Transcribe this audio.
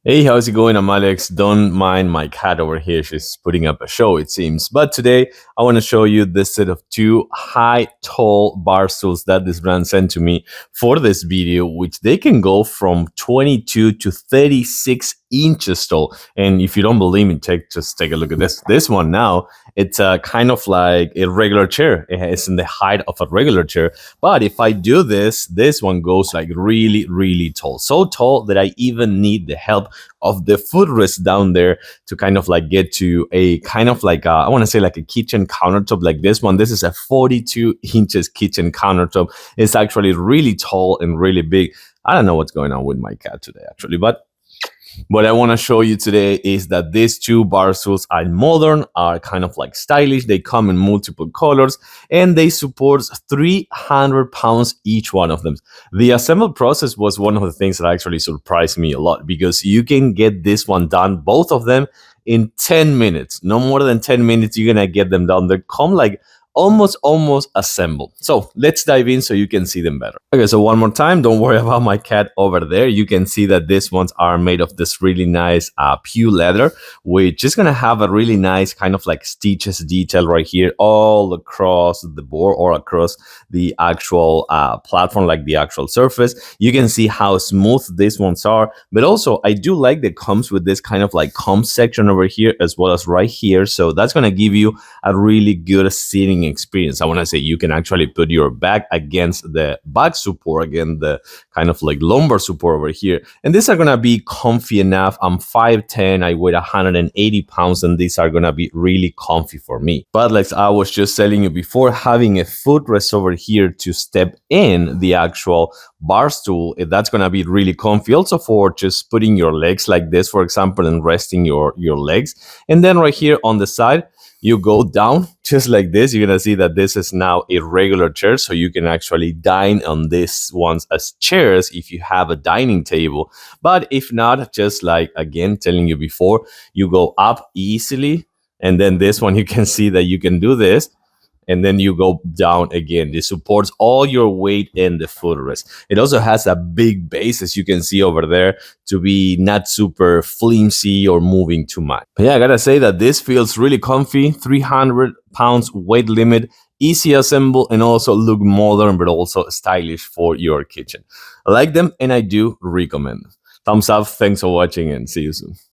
Hey, how's it going? I'm Alex. Don't mind my cat over here. She's putting up a show, it seems. But today, I want to show you this set of two high, tall bar stools that this brand sent to me for this video, which they can go from 22 to 36 inches tall. And if you don't believe me, just take a look at this. This one now, it's kind of like a regular chair. It's in the height of a regular chair. But if I do this one goes like really, really tall. So tall that I even need the help of the footrest down there to kind of like get to a kind of like I want to say like a kitchen countertop like this one. This is a 42 inches kitchen countertop. It's actually really tall and really big. I don't know what's going on with my cat today actually, but what I want to show you today is that these two bar stools are modern, are kind of like stylish. They come in multiple colors and they support 300 pounds each one of them. The assembly process was one of the things that actually surprised me a lot because you can get this one done, both of them, in 10 minutes. No more than 10 minutes, you're going to get them done. They come like almost assembled. So let's dive in so you can see them better. Okay, so one more time, don't worry about my cat over there. You can see that these ones are made of this really nice pew leather, which is gonna have a really nice kind of like stitches detail right here all across the board or across the actual platform, like the actual surface. You can see how smooth these ones are, but also I do like that comes with this kind of like comb section over here as well as right here. So that's gonna give you a really good sitting experience. I want to say you can actually put your back against the back support, again the kind of like lumbar support over here, and these are gonna be comfy enough. I'm 5'10", I weigh 180 pounds, and these are gonna be really comfy for me. But like I was just telling you before, having a footrest over here to step in the actual bar stool, that's gonna be really comfy also for just putting your legs like this, for example, and resting your legs. And then right here on the side, you go down just like this. You're gonna see that this is now a regular chair, so you can actually dine on these ones as chairs if you have a dining table. But if not, just like again telling you before, you go up easily, and then this one you can see that you can do this, and then you go down again. This supports all your weight in the footrest. It also has a big base, as you can see over there, to be not super flimsy or moving too much. But yeah, I gotta say that this feels really comfy. 300 pounds weight limit, easy assemble, and also look modern but also stylish for your kitchen. I like them and I do recommend them. Thumbs up, thanks for watching, and see you soon.